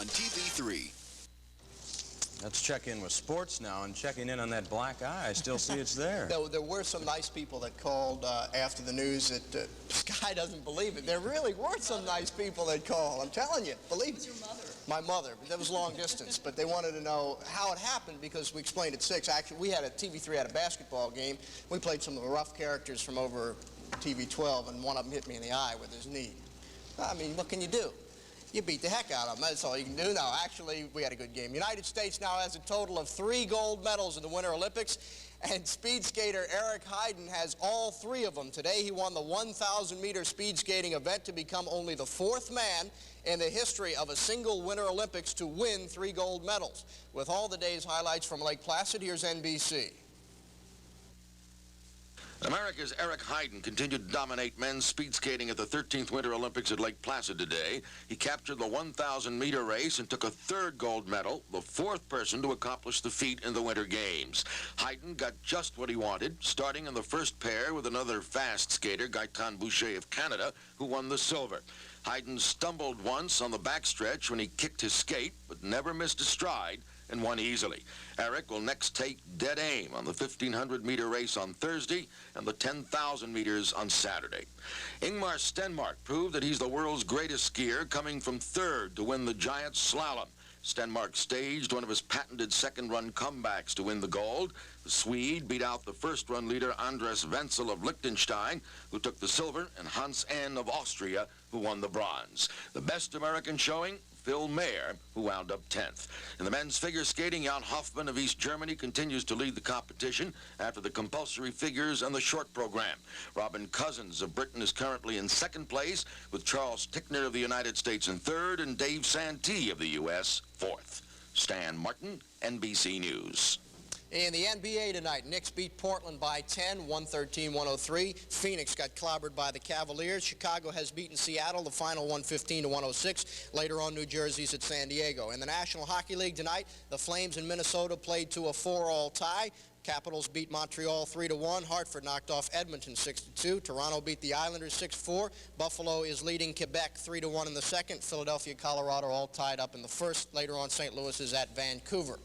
on TV3. Let's check in with sports now, and checking in on that black eye. I still see it's there. There were some nice people that called after the news that Sky doesn't believe it. There really were some nice people that called. I'm telling you, believe it. Who's your mother? My mother, but that was long distance. But they wanted to know how it happened because we explained at 6. Actually, we had TV3 had a basketball game. We played some of the rough characters from over TV12, and one of them hit me in the eye with his knee. I mean, what can you do? You beat the heck out of them. That's all you can do. No, actually, we had a good game. United States now has a total of 3 gold medals in the Winter Olympics, and speed skater Eric Heiden has all 3 of them. Today, he won the 1,000-meter speed skating event to become only the 4th man in the history of a single Winter Olympics to win 3 gold medals. With all the day's highlights from Lake Placid, here's NBC. America's Eric Heiden continued to dominate men's speed skating at the 13th Winter Olympics at Lake Placid today. He captured the 1,000-meter race and took a 3rd gold medal, the 4th person to accomplish the feat in the Winter Games. Heiden got just what he wanted, starting in the first pair with another fast skater, Gaetan Boucher of Canada, who won the silver. Heiden stumbled once on the backstretch when he kicked his skate, but never missed a stride and won easily. Eric will next take dead aim on the 1,500-meter race on Thursday and the 10,000 meters on Saturday. Ingmar Stenmark proved that he's the world's greatest skier, coming from 3rd to win the giant slalom. Stenmark staged one of his patented second-run comebacks to win the gold. The Swede beat out the first-run leader Andres Wenzel of Liechtenstein, who took the silver, and Hans N. of Austria, who won the bronze. The best American showing, Phil Mayer, who wound up 10th. In the men's figure skating, Jan Hoffman of East Germany continues to lead the competition after the compulsory figures and the short program. Robin Cousins of Britain is currently in 2nd place, with Charles Tickner of the United States in 3rd and Dave Santee of the U.S. 4th. Stan Martin, NBC News. In the NBA tonight, Knicks beat Portland by 10, 113-103. Phoenix got clobbered by the Cavaliers. Chicago has beaten Seattle, the final 115-106. Later on, New Jersey's at San Diego. In the National Hockey League tonight, the Flames in Minnesota played to a 4-all tie. Capitals beat Montreal 3-1. Hartford knocked off Edmonton 6-2. Toronto beat the Islanders 6-4. Buffalo is leading Quebec 3-1 in the second. Philadelphia, Colorado all tied up in the first. Later on, St. Louis is at Vancouver.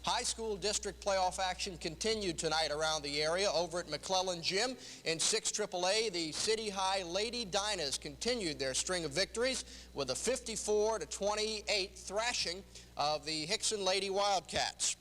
High school district playoff action continued tonight around the area. Over at McClellan Gym in 6 AAA, the City High Lady Dinahs continued their string of victories with a 54-28 thrashing of the Hickson Lady Wildcats.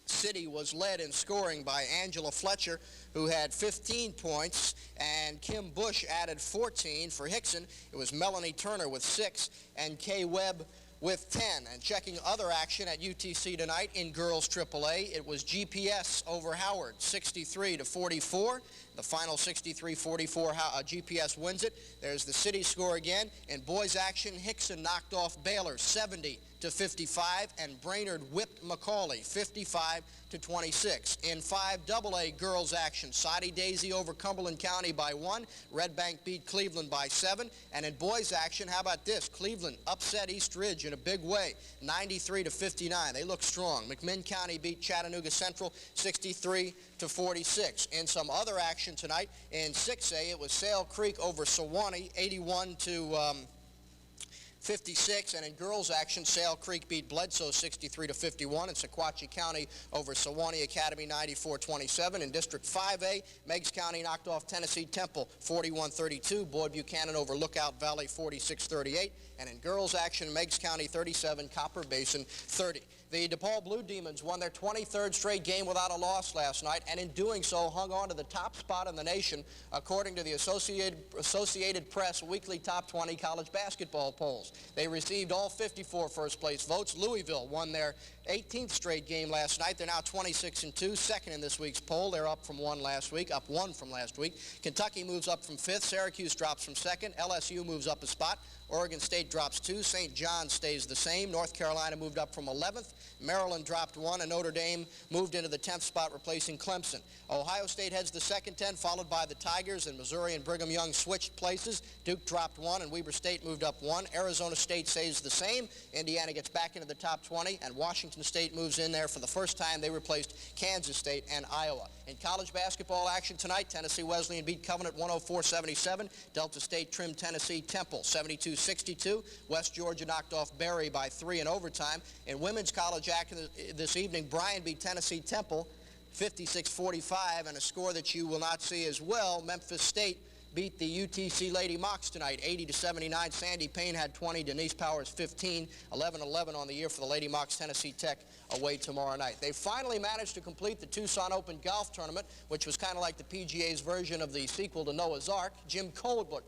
City was led in scoring by Angela Fletcher, who had 15 points, and Kim Bush added 14. For Hickson, it was Melanie Turner with 6 and Kay Webb with 10. And checking other action at UTC tonight in girls AAA, it was GPS over Howard, 63-44. The final 63-44, GPS wins it. There's the City score again. In boys action, Hickson knocked off Baylor, 70-55, and Brainerd whipped Macaulay, 55-26. In 5AA girls action, Soddy Daisy over Cumberland County by 1. Red Bank beat Cleveland by 7. And in boys action, how about this? Cleveland upset East Ridge in a big way, 93-59. They look strong. McMinn County beat Chattanooga Central, 63-46. In some other action tonight, in 6A, it was Sale Creek over Sewanee, 81-56, and in girls action, Sale Creek beat Bledsoe 63-51, and Sequatchie County over Sewanee Academy 94-27. In District 5A, Meigs County knocked off Tennessee Temple 41-32, Boyd Buchanan over Lookout Valley 46-38, and in girls action, Meigs County 37, Copper Basin 30. The DePaul Blue Demons won their 23rd straight game without a loss last night, and in doing so hung on to the top spot in the nation, according to the Associated Press weekly top 20 college basketball polls. They received all 54 first-place votes. Louisville won their 18th straight game last night. They're now 26-2, second in this week's poll. They're up from 1 last week, up 1 from last week. Kentucky moves up from 5th. Syracuse drops from 2nd. LSU moves up a spot. Oregon State drops 2. St. John stays the same. North Carolina moved up from 11th. Maryland dropped 1, and Notre Dame moved into the 10th spot, replacing Clemson. Ohio State heads the second 10, followed by the Tigers, and Missouri and Brigham Young switched places. Duke dropped 1, and Weber State moved up 1. Arizona State stays the same. Indiana gets back into the top 20, and Washington State moves in there for the first time. They replaced Kansas State and Iowa. In college basketball action tonight, Tennessee Wesleyan beat Covenant 104-77. Delta State trimmed Tennessee Temple 72-62. West Georgia knocked off Berry by 3 in overtime. In women's college action this evening, Bryan beat Tennessee Temple 56-45, and a score that you will not see as well, Memphis State beat the UTC Lady Mocs tonight, 80-79. Sandy Payne had 20, Denise Powers 15, 11-11 on the year for the Lady Mocs. Tennessee Tech away tomorrow night. They finally managed to complete the Tucson Open Golf Tournament, which was kind of like the PGA's version of the sequel to Noah's Ark. Jim Colbert,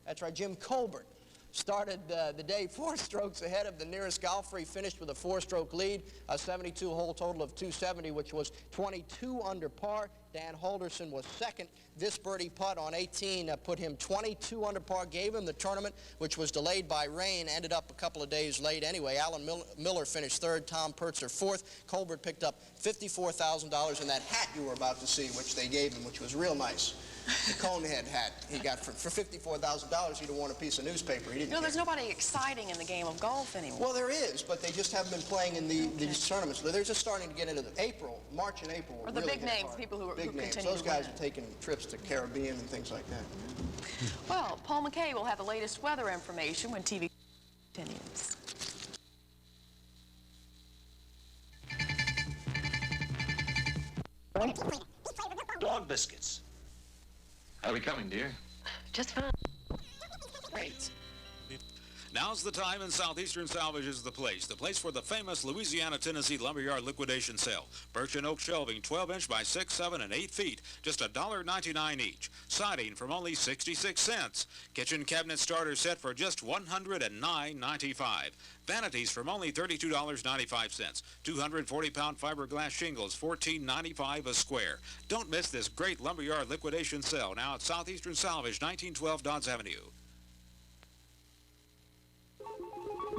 that's right, Jim Colbert, started the day 4 strokes ahead of the nearest golfer. He finished with a 4-stroke lead, a 72-hole total of 270, which was 22 under par. Dan Holderson was second. This birdie putt on 18 put him 22 under par, gave him the tournament, which was delayed by rain, ended up a couple of days late anyway. Alan Miller finished third, Tom Pertzer fourth. Colbert picked up $54,000 in that hat you were about to see, which they gave him, which was real nice. The Conehead hat he got for $54,000. He'd have worn a piece of newspaper. He didn't care. There's nobody exciting in the game of golf anymore. Well, there is, but they just haven't been playing in these tournaments. They're just starting to get into March and April. Or the really big names, hard. people who big names. continue Those to guys win. are taking trips to Caribbean and things like that. Well, Paul McKay will have the latest weather information when TV continues. Dog biscuits. How are we coming, dear? Just fine. Great. Now's the time, and Southeastern Salvage is the place for the famous Louisiana-Tennessee lumberyard liquidation sale. Birch and oak shelving, 12-inch by 6, 7, and 8 feet, just $1.99 each. Siding from only 66 cents. Kitchen cabinet starter set for just $109.95. Vanities from only $32.95. 240-pound fiberglass shingles, $14.95 a square. Don't miss this great lumberyard liquidation sale now at Southeastern Salvage, 1912 Dodds Avenue.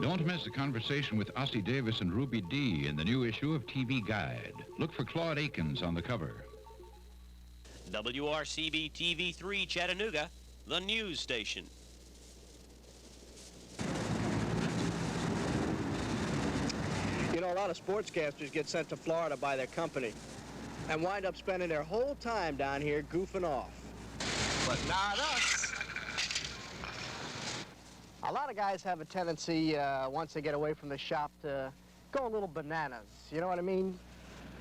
Don't miss a conversation with Ossie Davis and Ruby Dee in the new issue of TV Guide. Look for Claude Akins on the cover. WRCB-TV3 Chattanooga, the news station. You know, a lot of sportscasters get sent to Florida by their company and wind up spending their whole time down here goofing off. But not us. A lot of guys have a tendency, once they get away from the shop, to go a little bananas. You know what I mean?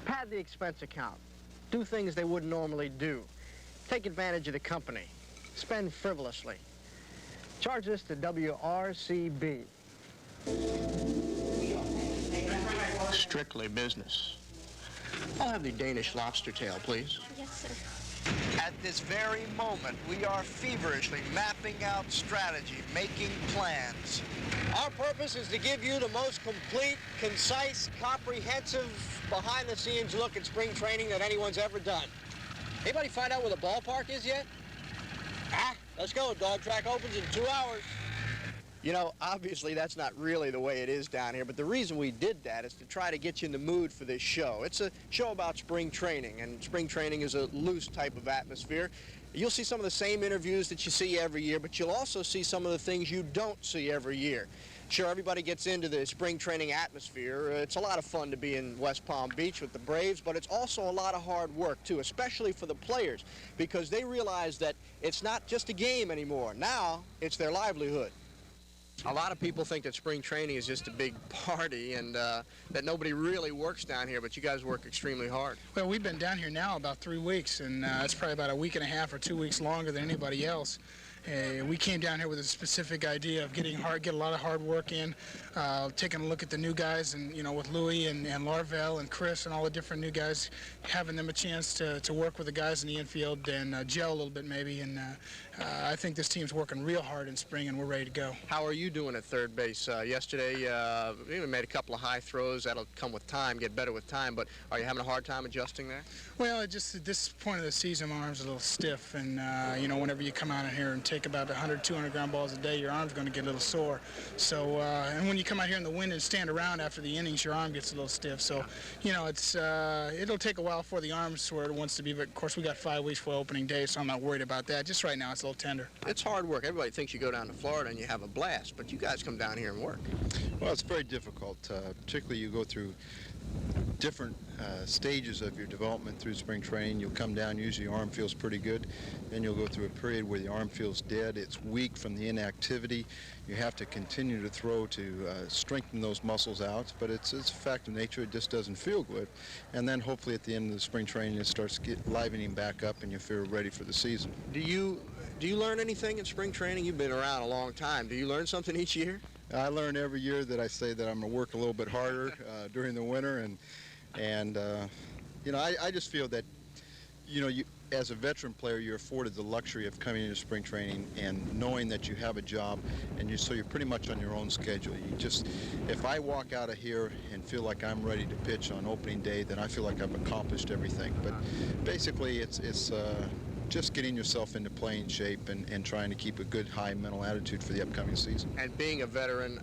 Pad the expense account. Do things they wouldn't normally do. Take advantage of the company. Spend frivolously. Charge this to WRCB. Strictly business. I'll have the Danish lobster tail, please. Yes, sir. At this very moment, we are feverishly mapping out strategy, making plans. Our purpose is to give you the most complete, concise, comprehensive, behind-the-scenes look at spring training that anyone's ever done. Anybody find out where the ballpark is yet? Let's go. Dog track opens in 2 hours. You know, obviously that's not really the way it is down here, but the reason we did that is to try to get you in the mood for this show. It's a show about spring training, and spring training is a loose type of atmosphere. You'll see some of the same interviews that you see every year, but you'll also see some of the things you don't see every year. Sure, everybody gets into the spring training atmosphere. It's a lot of fun to be in West Palm Beach with the Braves, but it's also a lot of hard work, too, especially for the players, because they realize that it's not just a game anymore. Now, it's their livelihood. A lot of people think that spring training is just a big party and that nobody really works down here, but you guys work extremely hard. Well, we've been down here now about 3 weeks, and it's probably about a week and a half or 2 weeks longer than anybody else. We came down here with a specific idea of get a lot of hard work in, taking a look at the new guys, and with Louie and Larvell and Chris and all the different new guys, having them a chance to work with the guys in the infield and gel a little bit maybe. And I think this team's working real hard in spring, and we're ready to go. How are you doing at third base? Yesterday, you made a couple of high throws. That'll come with time, get better with time. But are you having a hard time adjusting there? Well, just at this point of the season, my arm's a little stiff, and whenever you come out in here and take about 100, 200-ground balls a day, your arm's going to get a little sore. So, and when you come out here in the wind and stand around after the innings, your arm gets a little stiff. So, you know, it'll take a while for the arms where it wants to be, but of course we got 5 weeks for opening day, so I'm not worried about that. Just right now it's a little tender. It's hard work. Everybody thinks you go down to Florida and you have a blast, but you guys come down here and work. Well, it's very difficult, particularly you go through different stages of your development through spring training. You'll come down, usually your arm feels pretty good. Then you'll go through a period where the arm feels dead. It's weak from the inactivity. You have to continue to throw to strengthen those muscles out, but it's a fact of nature. It just doesn't feel good. And then hopefully at the end of the spring training it starts livening back up and you feel ready for the season. Do you learn anything in spring training? You've been around a long time. Do you learn something each year? I learn every year that I say that I'm going to work a little bit harder during the winter, and you know, I just feel that, you know, as a veteran player, you're afforded the luxury of coming into spring training and knowing that you have a job, and so you're pretty much on your own schedule. You just, if I walk out of here and feel like I'm ready to pitch on opening day, then I feel like I've accomplished everything. But basically, it's just getting yourself into playing shape and trying to keep a good high mental attitude for the upcoming season. And being a veteran,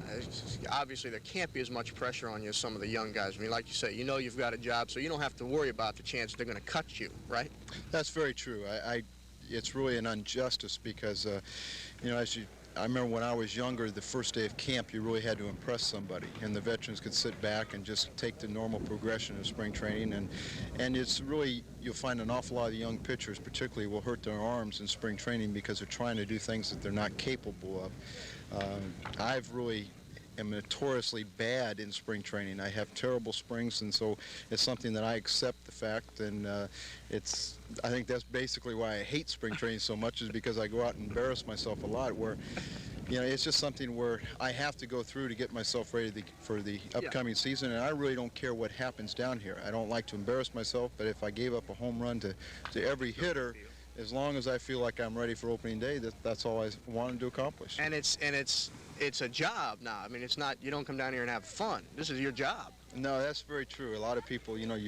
obviously there can't be as much pressure on you as some of the young guys. I mean, like you say, you know you've got a job, so you don't have to worry about the chance they're going to cut you, right? That's very true. It's really an injustice because, you know, I remember when I was younger, the first day of camp, you really had to impress somebody, and the veterans could sit back and just take the normal progression of spring training, and it's really, you'll find an awful lot of young pitchers particularly will hurt their arms in spring training because they're trying to do things that they're not capable of. I've really am notoriously bad in spring training. I have terrible springs, and so it's something that I accept the fact, and I think that's basically why I hate spring training so much, is because I go out and embarrass myself a lot, where, you know, it's just something where I have to go through to get myself ready for the upcoming season, and I really don't care what happens down here. I don't like to embarrass myself, but if I gave up a home run to every hitter, as long as I feel like I'm ready for opening day, that's all I wanted to accomplish. And it's a job now. I mean, it's not, you don't come down here and have fun. This is your job. No, that's very true. A lot of people, you know,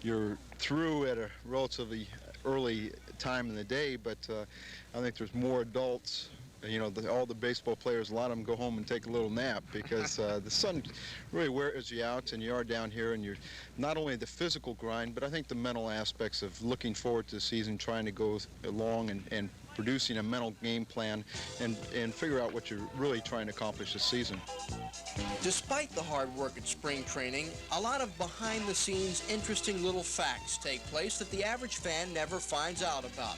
you're through at a relatively early time in the day, but I think there's more adults. You know, all the baseball players, a lot of them go home and take a little nap because the sun really wears you out, and you are down here, and you're not only the physical grind, but I think the mental aspects of looking forward to the season, trying to go along and producing a mental game plan and figure out what you're really trying to accomplish this season. Despite the hard work at spring training, a lot of behind-the-scenes interesting little facts take place that the average fan never finds out about.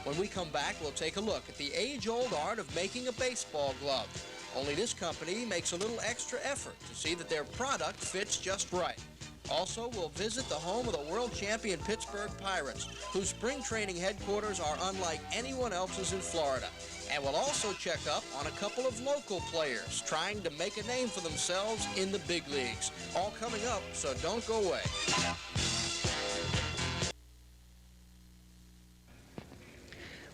When we come back, we'll take a look at the age-old art of making a baseball glove. Only this company makes a little extra effort to see that their product fits just right. Also, we'll visit the home of the world champion Pittsburgh Pirates, whose spring training headquarters are unlike anyone else's in Florida. And we'll also check up on a couple of local players trying to make a name for themselves in the big leagues. All coming up, so don't go away.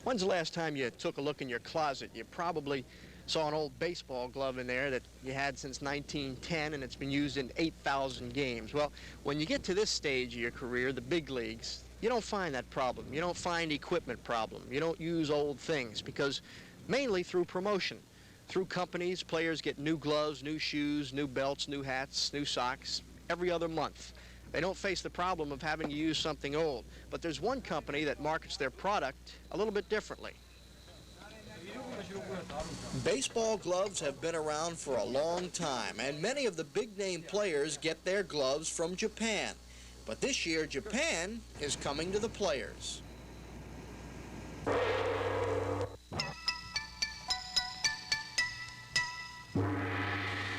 When's the last time you took a look in your closet? You probably saw an old baseball glove in there that you had since 1910, and it's been used in 8,000 games. Well, when you get to this stage of your career, the big leagues, you don't find that problem. You don't find equipment problem. You don't use old things, because mainly through promotion. Through companies, players get new gloves, new shoes, new belts, new hats, new socks every other month. They don't face the problem of having to use something old. But there's one company that markets their product a little bit differently. Baseball gloves have been around for a long time, and many of the big-name players get their gloves from Japan. But this year, Japan is coming to the players.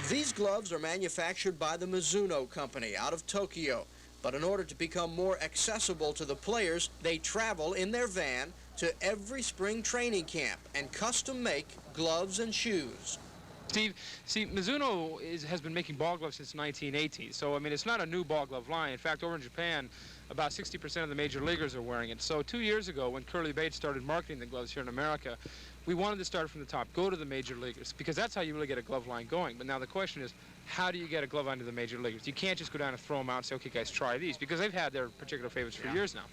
These gloves are manufactured by the Mizuno company out of Tokyo. But in order to become more accessible to the players, they travel in their van to every spring training camp and custom make gloves and shoes. Steve, see, Mizuno has been making ball gloves since 1918, so I mean it's not a new ball glove line. In fact, over in Japan, about 60% of the major leaguers are wearing it. So 2 years ago, when Curly Bates started marketing the gloves here in America, we wanted to start from the top, go to the major leaguers, because that's how you really get a glove line going. But now the question is, how do you get a glove line to the major leaguers? You can't just go down and throw them out and say, okay, guys, try these, because they've had their particular favorites for years now.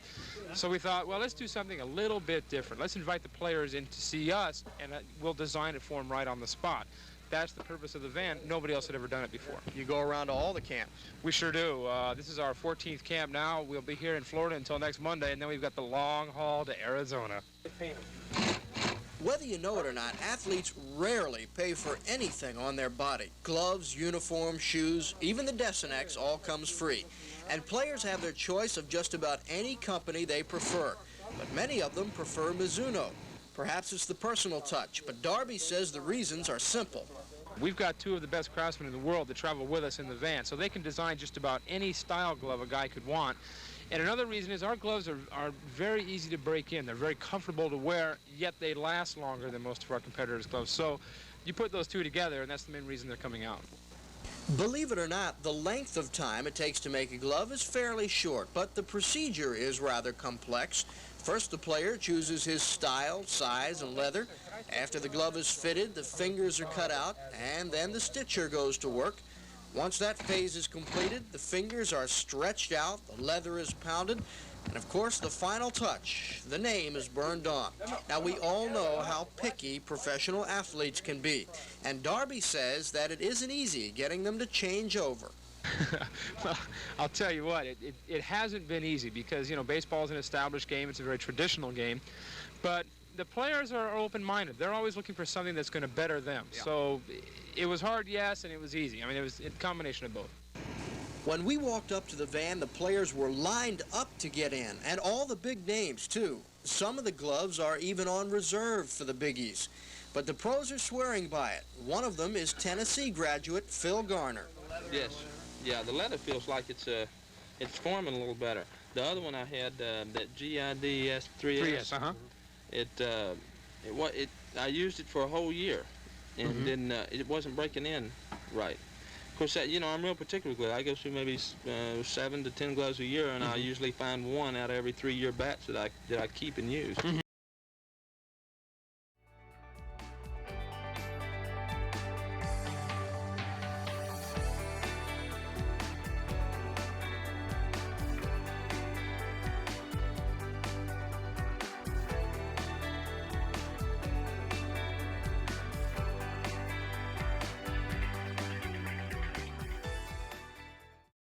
So we thought, well, let's do something a little bit different. Let's invite the players in to see us, and we'll design it for them right on the spot. That's the purpose of the van. Nobody else had ever done it before. You go around to all the camps. We sure do. This is our 14th camp now. We'll be here in Florida until next Monday, and then we've got the long haul to Arizona. Whether you know it or not, athletes rarely pay for anything on their body. Gloves, uniforms, shoes, even the Desinex all comes free. And players have their choice of just about any company they prefer. But many of them prefer Mizuno. Perhaps it's the personal touch, but Darby says the reasons are simple. We've got two of the best craftsmen in the world that travel with us in the van, so they can design just about any style glove a guy could want. And another reason is our gloves are very easy to break in. They're very comfortable to wear, yet they last longer than most of our competitors' gloves. So you put those two together, and that's the main reason they're coming out. Believe it or not, the length of time it takes to make a glove is fairly short, but the procedure is rather complex. First, the player chooses his style, size, and leather. After the glove is fitted, the fingers are cut out, and then the stitcher goes to work. Once that phase is completed, the fingers are stretched out, the leather is pounded, and of course the final touch, the name is burned on. Now we all know how picky professional athletes can be, and Darby says that it isn't easy getting them to change over. Well, I'll tell you what, it hasn't been easy because, you know, baseball is an established game, it's a very traditional game, but the players are open-minded. They're always looking for something that's going to better them. Yeah. So it was hard, yes, and it was easy. I mean, it was a combination of both. When we walked up to the van, the players were lined up to get in, and all the big names, too. Some of the gloves are even on reserve for the biggies. But the pros are swearing by it. One of them is Tennessee graduate Phil Garner. Yes. Yeah, the leather feels like it's forming a little better. The other one I had, that GIDS 3S. I used it for a whole year, and then it wasn't breaking in right. Of course, you know, I'm real particular with it. I go through maybe 7 to 10 gloves a year, and I usually find one out of every 3-year batch that I keep and use.